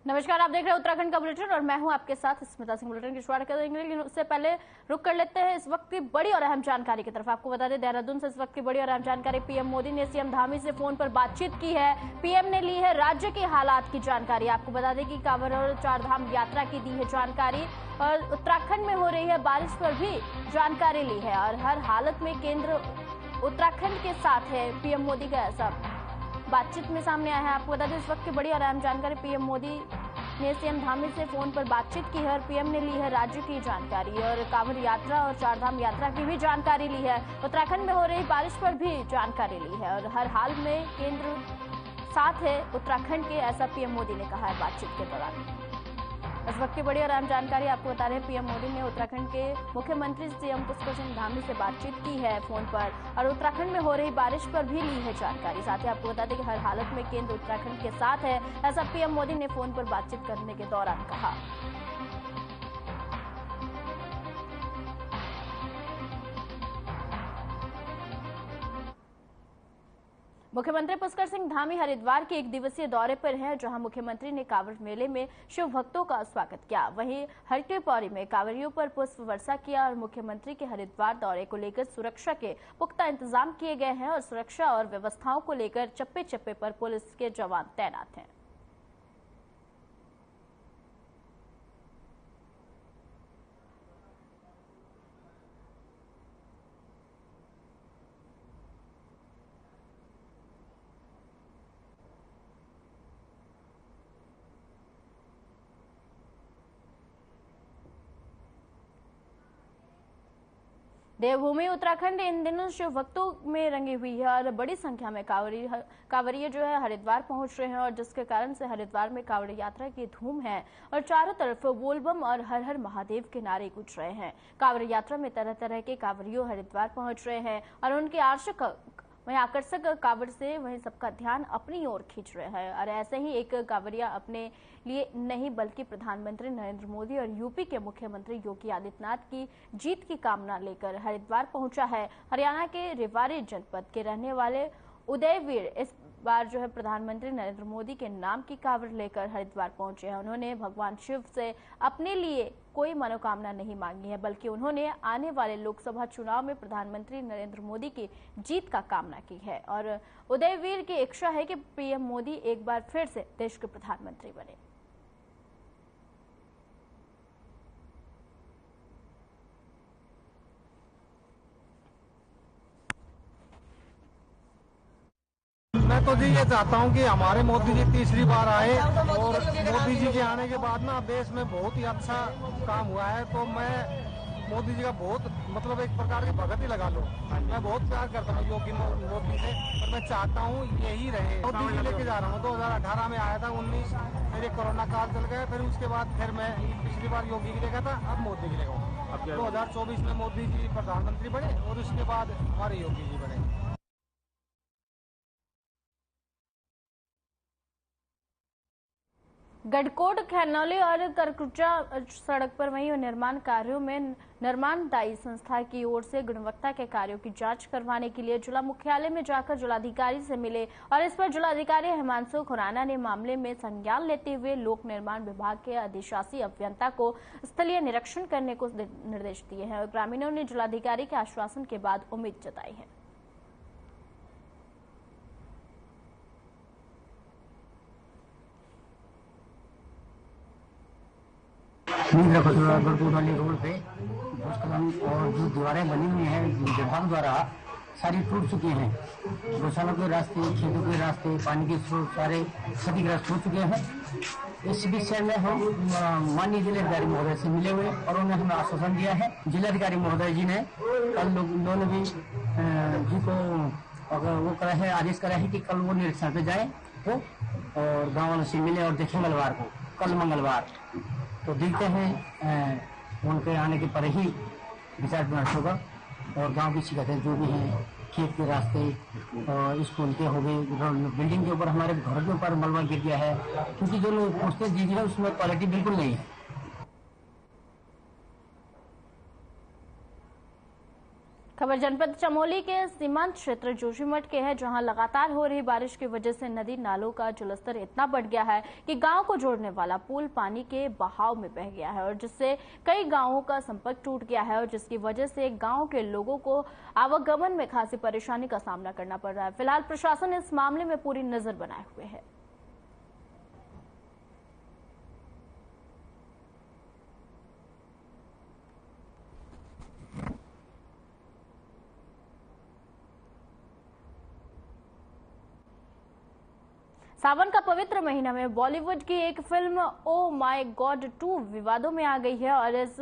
नमस्कार, आप देख रहे हैं उत्तराखंड का बुलेटिन और मैं हूं आपके साथ स्मिता सिंह। बुलेटिन की शुरुआत करेंगे, लेकिन उससे पहले रुक कर लेते हैं इस वक्त की बड़ी और अहम जानकारी की तरफ। आपको बता दें, देहरादून से इस वक्त की बड़ी और अहम जानकारी। पीएम मोदी ने सीएम धामी से फोन पर बातचीत की है। पीएम ने ली है राज्य के हालात की जानकारी। आपको बता दें कि कांवड़ और चारधाम यात्रा की दी है जानकारी और उत्तराखंड में हो रही है बारिश पर भी जानकारी ली है और हर हालत में केंद्र उत्तराखंड के साथ है। पीएम मोदी का ऐसा बातचीत में सामने आया है। आपको बता दें, इस वक्त की बड़ी और अहम जानकारी। पीएम मोदी ने सीएम धामी से फोन पर बातचीत की है और पीएम ने ली है राज्य की जानकारी और कांवड़ यात्रा और चारधाम यात्रा की भी जानकारी ली है। उत्तराखंड में हो रही बारिश पर भी जानकारी ली है और हर हाल में केंद्र साथ है उत्तराखंड के, ऐसा पीएम मोदी ने कहा है बातचीत के दौरान। इस वक्त की बड़ी और अहम जानकारी आपको बता रहे हैं, पीएम मोदी ने उत्तराखंड के मुख्यमंत्री सीएम पुष्कर सिंह धामी से बातचीत की है फोन पर और उत्तराखंड में हो रही बारिश पर भी ली है जानकारी। साथ ही आपको बता दें कि हर हालत में केंद्र उत्तराखंड के साथ है, ऐसा पीएम मोदी ने फोन पर बातचीत करने के दौरान कहा। मुख्यमंत्री पुष्कर सिंह धामी हरिद्वार के 1 दिवसीय दौरे पर हैं, जहां मुख्यमंत्री ने कांवड़ मेले में शिव भक्तों का स्वागत किया। वहीं हर की पौड़ी में कांवड़ियों पर पुष्प वर्षा किया और मुख्यमंत्री के हरिद्वार दौरे को लेकर सुरक्षा के पुख्ता इंतजाम किए गए हैं और सुरक्षा और व्यवस्थाओं को लेकर चप्पे चप्पे पर पुलिस के जवान तैनात हैं। देवभूमि उत्तराखंड इन दिनों शिव भक्तों में रंगी हुई है और बड़ी संख्या में कांवड़िए जो है हरिद्वार पहुंच रहे हैं और जिसके कारण से हरिद्वार में कांवड़ यात्रा की धूम है और चारों तरफ बोलबम और हर हर महादेव के नारे गूंज रहे हैं। कांवड़ यात्रा में तरह तरह के कांवड़ियों हरिद्वार पहुंच रहे हैं और उनके आकर्षक कांवड़ से वहीं सबका ध्यान अपनी ओर खींच रहा है और ऐसे ही एक कांवड़िया अपने लिए नहीं बल्कि प्रधानमंत्री नरेंद्र मोदी और यूपी के मुख्यमंत्री योगी आदित्यनाथ की जीत की कामना लेकर हरिद्वार पहुंचा है। हरियाणा के रेवाड़ी जनपद के रहने वाले उदयवीर इस बार जो है प्रधानमंत्री नरेंद्र मोदी के नाम की कांवड़ लेकर हरिद्वार पहुंचे हैं। उन्होंने भगवान शिव से अपने लिए कोई मनोकामना नहीं मांगी है, बल्कि उन्होंने आने वाले लोकसभा चुनाव में प्रधानमंत्री नरेंद्र मोदी की जीत का कामना की है और उदयवीर की इच्छा है कि पीएम मोदी एक बार फिर से देश के प्रधानमंत्री बने। मैं तो जी ये चाहता हूँ कि हमारे मोदी जी तीसरी बार आए और मोदी जी के आने के बाद ना देश में बहुत ही अच्छा काम हुआ है। तो मैं मोदी जी का बहुत मतलब एक प्रकार की भगत ही लगा लो। मैं बहुत प्यार करता हूँ योगी मोदी से और मैं चाहता हूँ यही रहे। मोदी जी लेके जा रहा हूँ। 2018 में आया था, 19 मेरे कोरोना काल चल गया, फिर उसके बाद फिर मैं पिछली बार योगी की लेगा था, अब मोदी की लेगा हूँ। 2024 में मोदी जी प्रधानमंत्री बने और उसके बाद हमारे योगी जी बने। गढ़कोट, खैनौली और करकुचा सड़क पर वहीं निर्माण कार्यों में निर्माणदायी संस्था की ओर से गुणवत्ता के कार्यों की जांच करवाने के लिए जिला मुख्यालय में जाकर जिलाधिकारी से मिले और इस पर जिलाधिकारी हिमांशु खुराना ने मामले में संज्ञान लेते हुए लोक निर्माण विभाग के अधिशासी अभियंता को स्थलीय निरीक्षण करने को निर्देश दिए हैं और ग्रामीणों ने जिलाधिकारी के आश्वासन के बाद उम्मीद जताई है। गढ़कोट वाली रोड पे भूस्खलन और जो दीवारें बनी हुई हैं विभाग द्वारा सारी टूट चुकी हैं। गौशालों के रास्ते, खेतों के रास्ते, पानी के स्रोत सारे क्षतिग्रस्त हो चुके हैं। इस विषय में हम माननीय जिलाधिकारी महोदय से मिले हुए और उन्होंने हमें आश्वासन दिया है। जिलाधिकारी महोदय जी ने कल उन्होंने भी जी को वो करा है, आदेश करा है कि कल वो निरीक्षण पे जाए वो और गाँव वालों से मिले और देखें मंगलवार को, कल मंगलवार। तो देखते हैं उनके आने के पर ही विचार विमर्श होगा और गांव की शिकायतें जो भी हैं, खेत के रास्ते और स्कूल के हो गए, बिल्डिंग के ऊपर, हमारे घर के ऊपर मलबा गिर गया है क्योंकि जो लोग पोस्टेज दी है उसमें क्वालिटी बिल्कुल नहीं है। खबर जनपद चमोली के सीमांत क्षेत्र जोशीमठ के है, जहां लगातार हो रही बारिश की वजह से नदी नालों का जलस्तर इतना बढ़ गया है कि गांव को जोड़ने वाला पुल पानी के बहाव में बह गया है और जिससे कई गांवों का संपर्क टूट गया है और जिसकी वजह से गांव के लोगों को आवागमन में खासी परेशानी का सामना करना पड़ रहा है। फिलहाल प्रशासन इस मामले में पूरी नजर बनाए हुए है। सावन का पवित्र महीना में बॉलीवुड की एक फिल्म ओ माय गॉड 2 विवादों में आ गई है और इस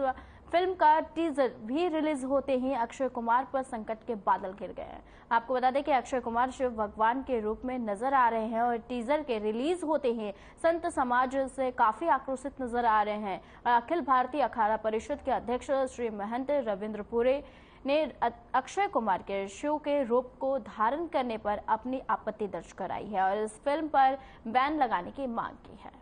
फिल्म का टीजर भी रिलीज होते ही अक्षय कुमार पर संकट के बादल घिर गए हैं। आपको बता दें कि अक्षय कुमार शिव भगवान के रूप में नजर आ रहे हैं और टीजर के रिलीज होते ही संत समाज से काफी आक्रोशित नजर आ रहे हैं और अखिल भारतीय अखाड़ा परिषद के अध्यक्ष श्री महंत रविंद्रपुरी ने अक्षय कुमार के शिव के रूप को धारण करने पर अपनी आपत्ति दर्ज कराई है और इस फिल्म पर बैन लगाने की मांग की है।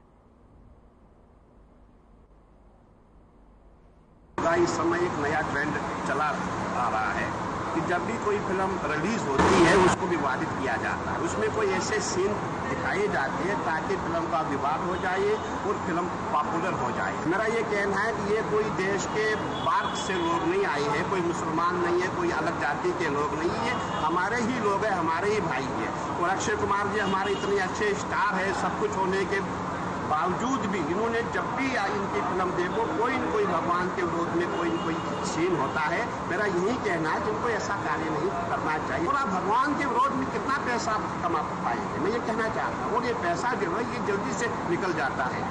इस समय एक नया ट्रेंड चला आ रहा है कि जब भी कोई फिल्म रिलीज होती है उसको विवादित किया जाता है, उसमें कोई ऐसे सीन दिखाए जाते हैं ताकि फिल्म का विवाद हो जाए और फिल्म पॉपुलर हो जाए। मेरा ये कहना है कि ये कोई देश के बाहर से लोग नहीं आए हैं, कोई मुसलमान नहीं है, कोई अलग जाति के लोग नहीं है, हमारे ही लोग हैं, हमारे ही भाई हैं। और अक्षय कुमार जी हमारे इतने अच्छे स्टार है, सब कुछ होने के बावजूद भी इन्होंने जब भी इनकी फिल्म देखो कोई न कोई भगवान के विरोध में कोई न कोई सीन होता है। मेरा यही कहना है जिनको ऐसा कार्य नहीं करना चाहिए। और आप भगवान के विरोध में कितना पैसा कमा पाएंगे, मैं ये कहना चाहता हूँ। और ये पैसा जो है ये जल्दी से निकल जाता है।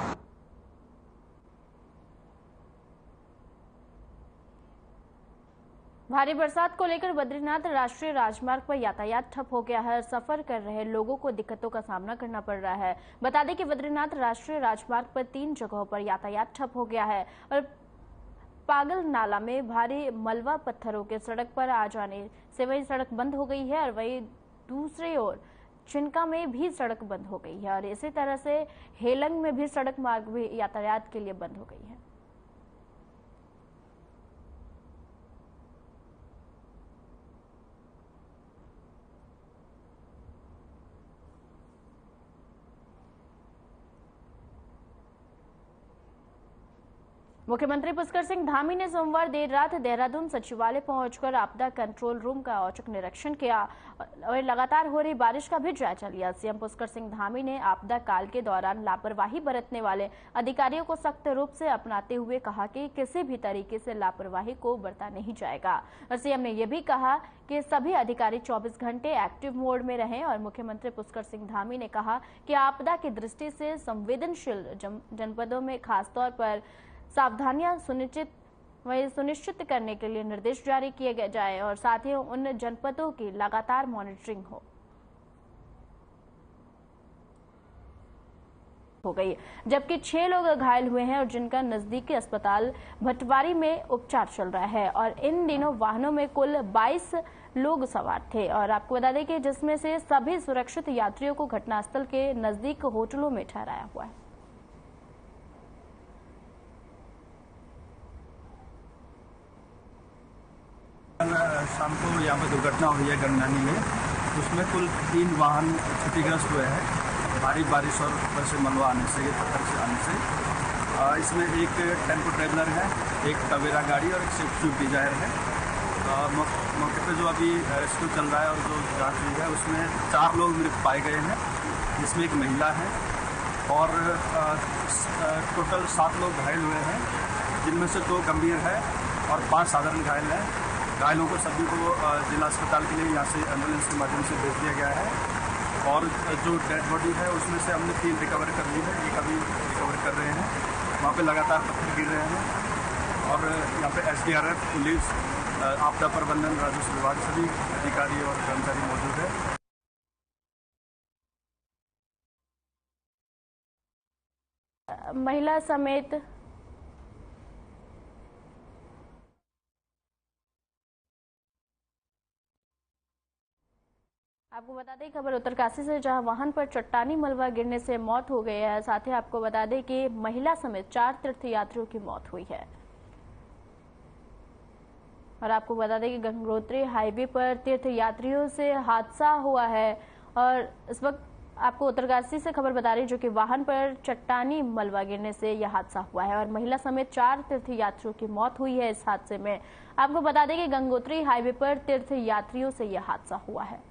भारी बरसात को लेकर बद्रीनाथ राष्ट्रीय राजमार्ग पर यातायात ठप हो गया है। सफर कर रहे लोगों को दिक्कतों का सामना करना पड़ रहा है। बता दें कि बद्रीनाथ राष्ट्रीय राजमार्ग पर 3 जगहों पर यातायात ठप हो गया है और पागल नाला में भारी मलबा पत्थरों के सड़क पर आ जाने से वही सड़क बंद हो गई है और वही दूसरी ओर चिनका में भी सड़क बंद हो गई है और इसी तरह से हेलंग में भी सड़क मार्ग भी यातायात के लिए बंद हो गई है। मुख्यमंत्री पुष्कर सिंह धामी ने सोमवार देर रात देहरादून सचिवालय पहुंचकर आपदा कंट्रोल रूम का औचक निरीक्षण किया और लगातार हो रही बारिश का भी जायजा लिया। सीएम पुष्कर सिंह धामी ने आपदा काल के दौरान लापरवाही बरतने वाले अधिकारियों को सख्त रूप से अपनाते हुए कहा कि किसी भी तरीके से लापरवाही को बरता नहीं जाएगा और सीएम ने यह भी कहा कि सभी अधिकारी 24 घंटे एक्टिव मोड में रहें और मुख्यमंत्री पुष्कर सिंह धामी ने कहा कि आपदा की दृष्टि से संवेदनशील जनपदों में खासतौर पर सावधानियां सुनिश्चित करने के लिए निर्देश जारी किए जाए और साथ ही उन जनपदों की लगातार मॉनिटरिंग हो गई, जबकि 6 लोग घायल हुए हैं और जिनका नजदीकी अस्पताल भटवारी में उपचार चल रहा है और इन दिनों वाहनों में कुल 22 लोग सवार थे और आपको बता दें कि जिसमें से सभी सुरक्षित यात्रियों को घटनास्थल के नजदीक होटलों में ठहराया हुआ है। शाम को यहाँ पर दुर्घटना हुई है गंगानी में, उसमें कुल 3 वाहन क्षतिग्रस्त हुए हैं भारी बारिश और ऊपर से मलबा आने से, पत्थर से आने से। इसमें एक टेम्पो ट्रेवलर है, एक टवेरा गाड़ी और एक स्विफ्ट डिजायर है। मौके पर जो अभी रेस्क्यू चल रहा है और जो जांच हुई है उसमें 4 लोग मृत पाए गए हैं, जिसमें एक महिला है और टोटल 7 लोग घायल हुए हैं, जिनमें से 2 गंभीर है और 5 साधारण घायल हैं। घायलों को सभी को जिला अस्पताल के लिए यहाँ से एम्बुलेंस के माध्यम से भेज दिया गया है और जो डेड बॉडी है उसमें से हमने 3 रिकवर कर ली है, एक अभी रिकवर कर रहे हैं। वहाँ पे लगातार पत्थर गिर रहे हैं और यहाँ पे SDRF, पुलिस, आपदा प्रबंधन, राजस्व विभाग सभी अधिकारी और कर्मचारी मौजूद है। महिला समेत आपको बता दें खबर उत्तरकाशी से, जहां वाहन पर चट्टानी मलबा गिरने से मौत हो गई है। साथ ही आपको बता दें कि महिला समेत 4 तीर्थयात्रियों की मौत हुई है। और आपको बता दें कि गंगोत्री हाईवे पर तीर्थ यात्रियों से हादसा हुआ है और इस वक्त आपको उत्तरकाशी से खबर बता रही है, जो कि वाहन पर चट्टानी मलबा गिरने से यह हादसा हुआ है और महिला समेत 4 तीर्थ यात्रियों की मौत हुई है इस हादसे में। आपको बता दें कि गंगोत्री हाईवे पर तीर्थ यात्रियों से यह हादसा हुआ है।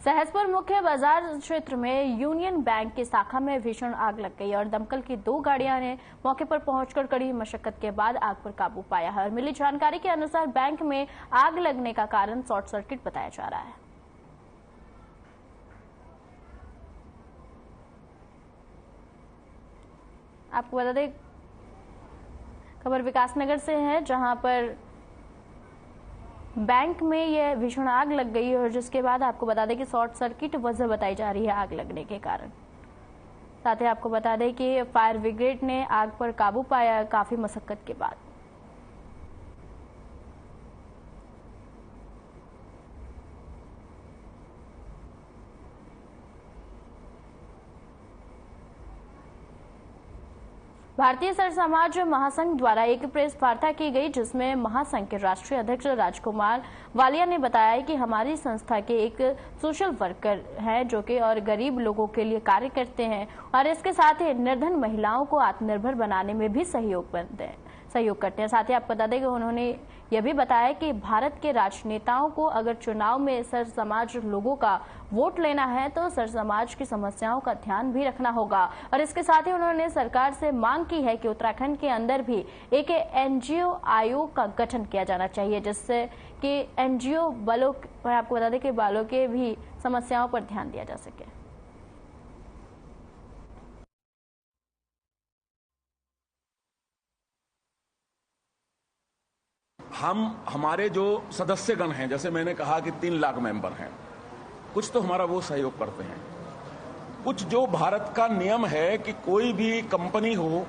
सहसपुर मुख्य बाजार क्षेत्र में यूनियन बैंक की शाखा में भीषण आग लग गई और दमकल की 2 गाड़ियां ने मौके पर पहुंचकर कड़ी मशक्कत के बाद आग पर काबू पाया है और मिली जानकारी के अनुसार बैंक में आग लगने का कारण शॉर्ट सर्किट बताया जा रहा है। आपको बता दें खबर विकासनगर से है, जहां पर बैंक में यह भीषण आग लग गई और जिसके बाद आपको बता दें कि शॉर्ट सर्किट वजह बताई जा रही है आग लगने के कारण। साथ ही आपको बता दें कि फायर ब्रिगेड ने आग पर काबू पाया काफी मशक्कत के बाद। भारतीय सर समाज महासंघ द्वारा एक प्रेस वार्ता की गई, जिसमें महासंघ के राष्ट्रीय अध्यक्ष राजकुमार वालिया ने बताया कि हमारी संस्था के एक सोशल वर्कर हैं जो कि और गरीब लोगों के लिए कार्य करते हैं और इसके साथ ही निर्धन महिलाओं को आत्मनिर्भर बनाने में भी सहयोग करते हैं। साथ ही आपको बता दें कि उन्होंने यह भी बताया कि भारत के राजनेताओं को अगर चुनाव में सर समाज लोगों का वोट लेना है तो सर समाज की समस्याओं का ध्यान भी रखना होगा और इसके साथ ही उन्होंने सरकार से मांग की है कि उत्तराखंड के अंदर भी एक एनजीओ आयोग का गठन किया जाना चाहिए, जिससे कि एनजीओ बलों पर आपको बता दें कि बालों के भी समस्याओं पर ध्यान दिया जा सके। हमारे जो सदस्यगण हैं, जैसे मैंने कहा कि 3 लाख मेंबर हैं, कुछ तो हमारा वो सहयोग करते हैं, कुछ जो भारत का नियम है कि कोई भी कंपनी हो,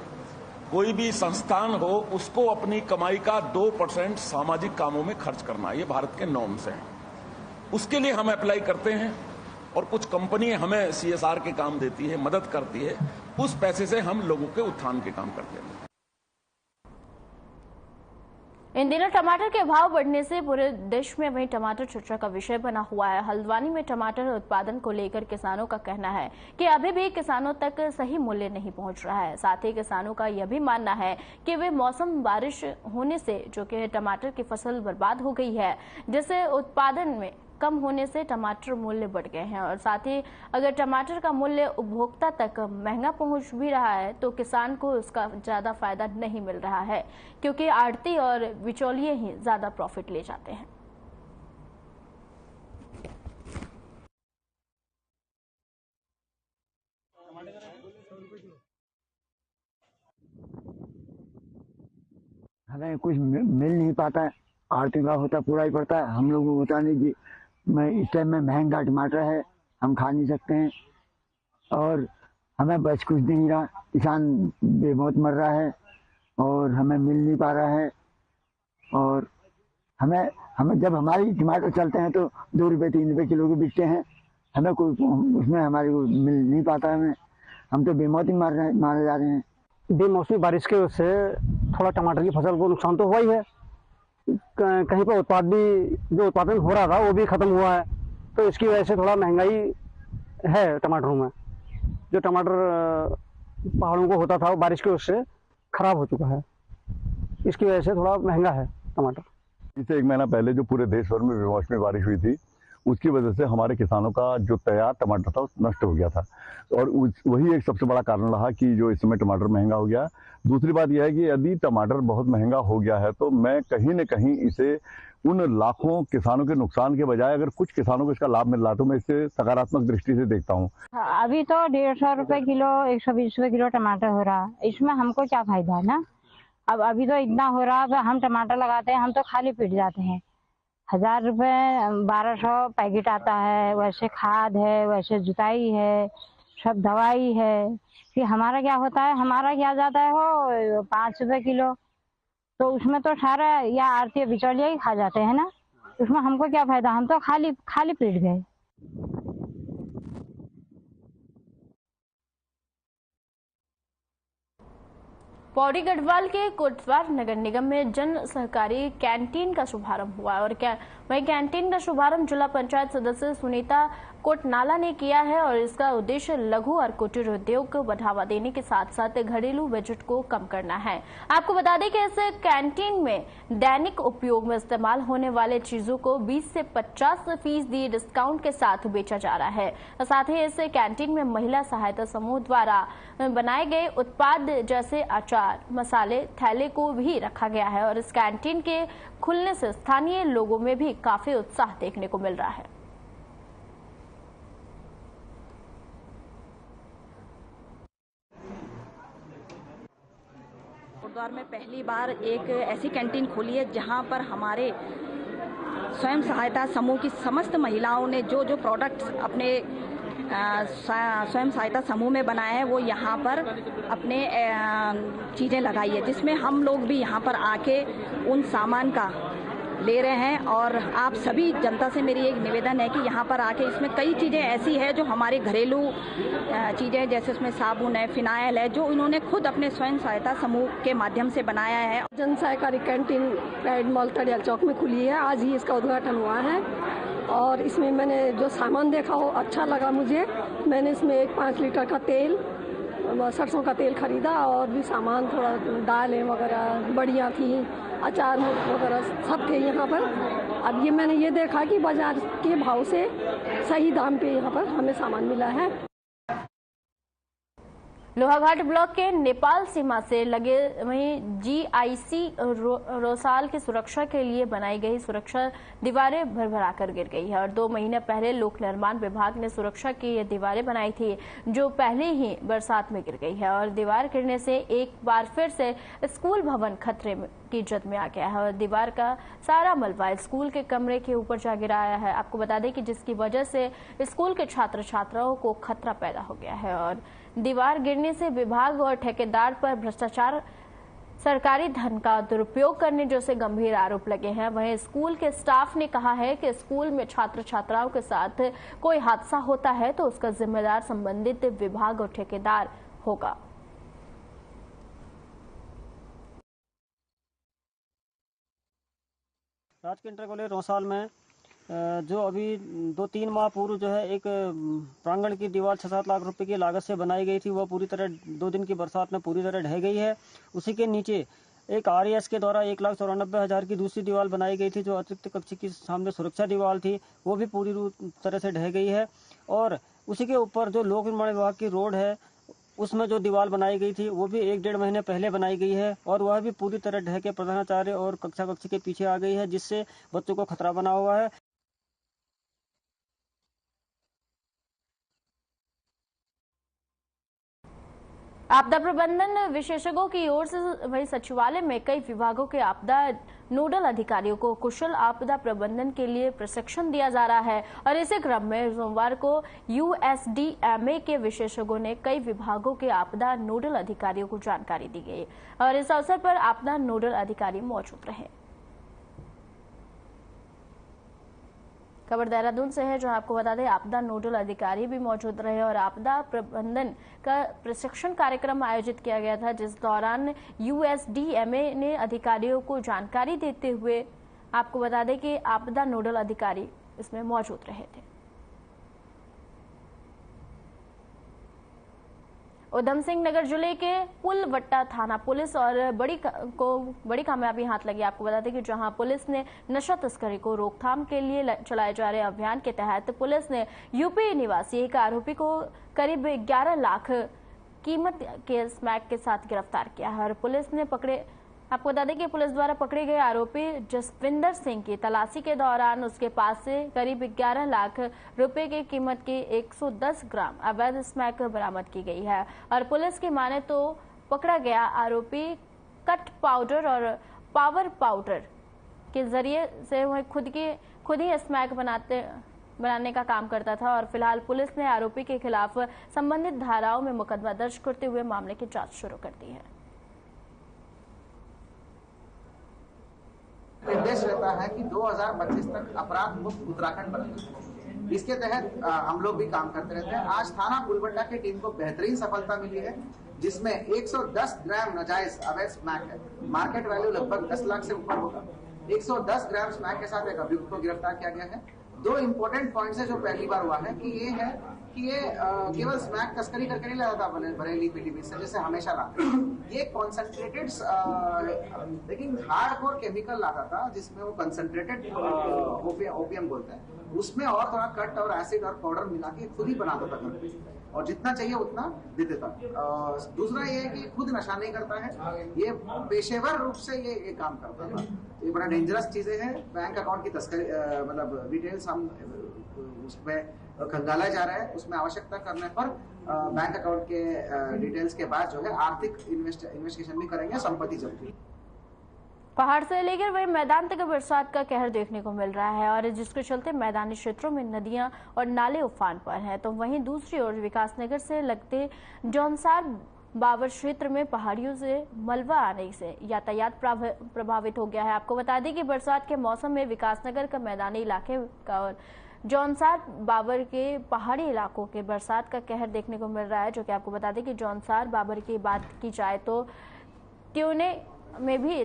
कोई भी संस्थान हो, उसको अपनी कमाई का 2% सामाजिक कामों में खर्च करना, ये भारत के नॉर्म्स हैं। उसके लिए हम अप्लाई करते हैं और कुछ कंपनी हमें CSR के काम देती है, मदद करती है, उस पैसे से हम लोगों के उत्थान के काम करते हैं। इन दिनों टमाटर के भाव बढ़ने से पूरे देश में वहीं टमाटर चर्चा का विषय बना हुआ है। हल्द्वानी में टमाटर उत्पादन को लेकर किसानों का कहना है कि अभी भी किसानों तक सही मूल्य नहीं पहुंच रहा है। साथ ही किसानों का यह भी मानना है कि वे मौसम बारिश होने से जो कि टमाटर की फसल बर्बाद हो गई है, जिससे उत्पादन में कम होने से टमाटर मूल्य बढ़ गए हैं और साथ ही अगर टमाटर का मूल्य उपभोक्ता तक महंगा पहुंच भी रहा है तो किसान को उसका ज्यादा फायदा नहीं मिल रहा है, क्योंकि आड़ती और बिचौलिए ही ज्यादा प्रॉफिट ले जाते हैं। हमें कुछ मिल नहीं पाता है, आड़ती का होता पूरा ही पड़ता है, हम लोग को होता नहीं कि मैं इस टाइम में महंगा टमाटर है, हम खा नहीं सकते हैं और हमें बस कुछ नहीं रहा, किसान बेमौत मर रहा है और हमें मिल नहीं पा रहा है और हमें जब हमारी टमाटर चलते हैं तो 2 रुपये 3 रुपये किलो के बिकते हैं, हमें कोई उसमें हमारे को मिल नहीं पाता, हम तो बेमौती मारे जा रहे हैं। बेमौसमी बारिश के वजह से थोड़ा टमाटर की फसल को नुकसान तो हुआ ही है, कहीं पर जो उत्पादन हो रहा था वो भी खत्म हुआ है, तो इसकी वजह से थोड़ा महंगाई है टमाटरों में। जो टमाटर पहाड़ों को होता था वो बारिश की वजह से खराब हो चुका है, इसकी वजह से थोड़ा महंगा है टमाटर। इससे 1 महीना पहले जो पूरे देश भर में बेमौसमी बारिश हुई थी, उसकी वजह से हमारे किसानों का जो तैयार टमाटर था नष्ट हो गया था और वही एक सबसे बड़ा कारण रहा कि जो इस समय टमाटर महंगा हो गया। दूसरी बात यह है कि यदि टमाटर बहुत महंगा हो गया है तो मैं कहीं न कहीं इसे उन लाखों किसानों के नुकसान के बजाय अगर कुछ किसानों को इसका लाभ मिल रहा तो मैं इसे सकारात्मक दृष्टि से देखता हूँ। अभी तो 150 रुपए किलो 120 रुपए किलो टमाटर हो रहा है, इसमें हमको क्या फायदा है ना। अब अभी तो इतना हो रहा है, हम टमाटर लगाते हैं हम तो खाली पीट जाते हैं। 1000 रुपए 1200 पैकेट आता है, वैसे खाद है, वैसे जुताई है, सब दवाई है। फिर हमारा क्या होता है, हमारा क्या जाता है वो 5 रुपए किलो, तो उसमें तो सारा या आरती बिचौलिया ही खा जाते हैं ना, उसमें हमको क्या फायदा, हम तो खाली खाली पीट गए। पौड़ी गढ़वाल के कोटद्वार नगर निगम में जन सहकारी कैंटीन का शुभारंभ हुआ और वहीं कैंटीन का शुभारंभ जिला पंचायत सदस्य सुनीता कोटनाला ने किया है और इसका उद्देश्य लघु और कुटीर उद्योग को बढ़ावा देने के साथ साथ घरेलू बजट को कम करना है। आपको बता दें कि इस कैंटीन में दैनिक उपयोग में इस्तेमाल होने वाले चीजों को 20 से 50% डिस्काउंट के साथ बेचा जा रहा है। साथ ही इस कैंटीन में महिला सहायता समूह द्वारा बनाए गए उत्पाद जैसे अचार, मसाले, थैले को भी रखा गया है और इस कैंटीन के खुलने से स्थानीय लोगों में भी काफी उत्साह देखने को मिल रहा है। कोटद्वार में पहली बार एक ऐसी कैंटीन खोली है जहां पर हमारे स्वयं सहायता समूह की समस्त महिलाओं ने जो जो प्रोडक्ट्स अपने स्वयं सहायता समूह में बनाए हैं वो यहाँ पर अपने चीज़ें लगाई है, जिसमें हम लोग भी यहाँ पर आके उन सामान का ले रहे हैं। और आप सभी जनता से मेरी एक निवेदन है कि यहाँ पर आके इसमें कई चीज़ें ऐसी है जो हमारे घरेलू चीज़ें, जैसे उसमें साबुन है, फिनाइल है, जो इन्होंने खुद अपने स्वयं सहायता समूह के माध्यम से बनाया है। जन सहकारी कैंटीन प्राइड मॉल तड़ियाल चौक में खुली है, आज ही इसका उद्घाटन हुआ है और इसमें मैंने जो सामान देखा हो अच्छा लगा मुझे। मैंने इसमें एक 5 लीटर का तेल, सरसों का तेल खरीदा और भी सामान, थोड़ा दालें वगैरह बढ़िया थी, अचार वगैरह सब थे यहाँ पर। अब ये मैंने ये देखा कि बाजार के भाव से सही दाम पे यहाँ पर हमें सामान मिला है। लोहाघाट ब्लॉक के नेपाल सीमा से लगे वहीं GIC रोसाल की सुरक्षा के लिए बनाई गई सुरक्षा दीवारें भरभराकर गिर गई है और 2 महीने पहले लोक निर्माण विभाग ने सुरक्षा की ये दीवारें बनाई थी जो पहले ही बरसात में गिर गई है और दीवार गिरने से एक बार फिर से स्कूल भवन खतरे की जद में आ गया है और दीवार का सारा मलबा स्कूल के कमरे के ऊपर जा गिरा आया है। आपको बता दें कि जिसकी वजह से स्कूल के छात्र छात्राओं को खतरा पैदा हो गया है और दीवार गिरने से विभाग और ठेकेदार पर भ्रष्टाचार, सरकारी धन का दुरुपयोग करने जैसे गंभीर आरोप लगे हैं। वहीं स्कूल के स्टाफ ने कहा है कि स्कूल में छात्र छात्राओं के साथ कोई हादसा होता है तो उसका जिम्मेदार संबंधित विभाग और ठेकेदार होगा। राजकीय इंटर कॉलेज रोसाल में जो अभी 2-3 माह पूर्व जो है एक प्रांगण की दीवार 6-7 लाख रुपए की लागत से बनाई गई थी, वह पूरी तरह 2 दिन की बरसात में पूरी तरह ढह गई है। उसी के नीचे एक RAS के द्वारा 1,94,000 की दूसरी दीवार बनाई गई थी जो अतिरिक्त कक्ष की सामने सुरक्षा दीवार थी, वो भी पूरी तरह से ढह गई है। और उसी के ऊपर जो लोक निर्माण विभाग की रोड है उसमें जो दीवार बनाई गई थी वो भी 1-1.5 महीने पहले बनाई गई है और वह भी पूरी तरह ढह के प्रधानाचार्य और कक्षा कक्ष के पीछे आ गई है, जिससे बच्चों को खतरा बना हुआ है। आपदा प्रबंधन विशेषज्ञों की ओर से वही सचिवालय में कई विभागों के आपदा नोडल अधिकारियों को कुशल आपदा प्रबंधन के लिए प्रशिक्षण दिया जा रहा है और इसी क्रम में सोमवार को USDMA के विशेषज्ञों ने कई विभागों के आपदा नोडल अधिकारियों को जानकारी दी गई और इस अवसर पर आपदा नोडल अधिकारी मौजूद रहे। खबर देहरादून से है, जहां आपको बता दें आपदा नोडल अधिकारी भी मौजूद रहे और आपदा प्रबंधन का प्रशिक्षण कार्यक्रम आयोजित किया गया था, जिस दौरान USDMA ने अधिकारियों को जानकारी देते हुए आपको बता दें कि आपदा नोडल अधिकारी इसमें मौजूद रहे थे। उधम सिंह नगर जिले के पुलवट्टा थाना पुलिस और बड़ी कामयाबी हाथ लगी। आपको बता दें कि जहां पुलिस ने नशा तस्करी को रोकथाम के लिए चलाए जा रहे अभियान के तहत पुलिस ने यूपी निवासी एक आरोपी को करीब 11 लाख कीमत के स्मैक के साथ गिरफ्तार किया है और पुलिस ने आपको बता दें कि पुलिस द्वारा पकड़े गए आरोपी जसविंदर सिंह की तलाशी के दौरान उसके पास से करीब 11 लाख रुपए की कीमत की 110 ग्राम अवैध स्मैक बरामद की गई है और पुलिस की माने तो पकड़ा गया आरोपी कट पाउडर और पावर पाउडर के जरिए से वह खुद ही स्मैक बनाने का काम करता था और फिलहाल पुलिस ने आरोपी के खिलाफ संबंधित धाराओं में मुकदमा दर्ज करते हुए मामले की जांच शुरू कर दी है। उद्देश्य रहता है कि 2025 तक अपराध मुक्त उत्तराखंड बने। इसके तहत हम लोग भी काम करते रहते हैं। आज थाना फूलबंडा की टीम को बेहतरीन सफलता मिली है, जिसमें 110 ग्राम नाजायज अवैध स्मैक है। मार्केट वैल्यू लगभग 10 लाख से ऊपर होगा। 110 ग्राम स्मैक के साथ एक अभियुक्त को गिरफ्तार किया गया है। दो इंपॉर्टेंट पॉइंट्स है जो पहली बार हुआ है कि ये केवल स्मैक तस्करी करके नहीं लाता था बरेली पीलीभीत से, जैसे हमेशा लाते। ये कॉन्सेंट्रेटेड लेकिन हार्डकोर केमिकल लाता था, जिसमें वो कंसंट्रेटेड ओपीएम बोलते हैं, उसमें और थोड़ा कट और एसिड और पाउडर मिला के खुद ही बनाता था घर पे, और जितना चाहिए उतना दे देता। दूसरा ये है कि खुद नशा नहीं करता है, ये पेशेवर रूप से ये काम करता था। ये बड़ा डेंजरस चीजें हैं। बैंक अकाउंट की तस्करी मतलब डिटेल्स हम उसमें खंगाला जा रहा है। उसमें आवश्यकता करने पर बैंक अकाउंट के डिटेल्स के बाद जो है आर्थिक इन्वेस्टिगेशन भी करेंगे, संपत्ति जब्त। पहाड़ से लेकर वही मैदान तक बरसात का कहर देखने को मिल रहा है, और जिसके चलते मैदानी क्षेत्रों में नदियां और नाले उफान पर हैं। तो वहीं दूसरी ओर विकासनगर से लगते जौनसार बाबर क्षेत्र में पहाड़ियों से मलबा आने से यातायात प्रभावित हो गया है। आपको बता दें कि बरसात के मौसम में विकासनगर का मैदानी इलाके का और जौनसार बाबर के पहाड़ी इलाकों के बरसात का कहर देखने को मिल रहा है। जो कि आपको बता दें कि जौनसार बाबर की बात की जाए तो त्योने में भी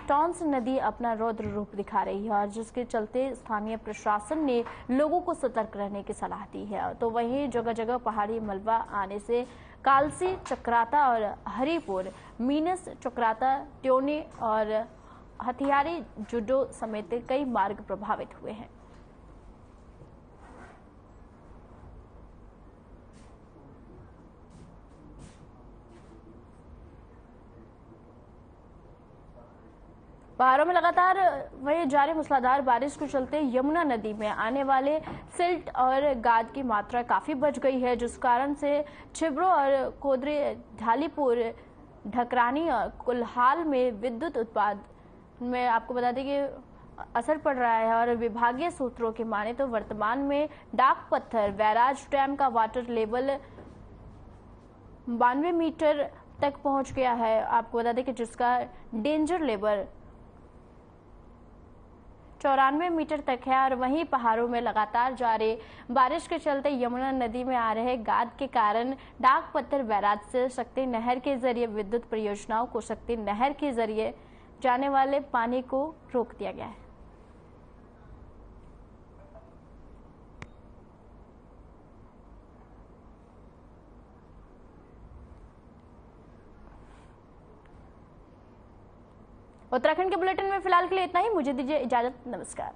टॉन्स नदी अपना रौद्र रूप दिखा रही है, और जिसके चलते स्थानीय प्रशासन ने लोगों को सतर्क रहने की सलाह दी है। तो वहीं जगह जगह पहाड़ी मलबा आने से कालसी, चक्राता और हरिपुर, मीनस, चक्राता, त्योने और हथियारी जुडो समेत कई मार्ग प्रभावित हुए हैं। पहाड़ों में लगातार वही जारी मूसलाधार बारिश के चलते यमुना नदी में आने वाले सिल्ट और गाद की मात्रा काफी बढ़ गई है, जिस कारण से छिब्रो और कोदरे, ढालीपुर, ढकरानी और कुल्हाल में विद्युत उत्पादन में आपको बता दें कि असर पड़ रहा है। और विभागीय सूत्रों की माने तो वर्तमान में डाक पत्थर बैराज डैम का वाटर लेवल 92 मीटर तक पहुंच गया है। आपको बता दें कि जिसका डेंजर लेवल 94 मीटर तक है। और वहीं पहाड़ों में लगातार जारी बारिश के चलते यमुना नदी में आ रहे गाद के कारण डाक पत्थर बैराज से शक्ति नहर के जरिए विद्युत परियोजनाओं को शक्ति नहर के जरिए जाने वाले पानी को रोक दिया गया है। उत्तराखंड के बुलेटिन में फिलहाल के लिए इतना ही। मुझे दीजिए इजाजत। नमस्कार।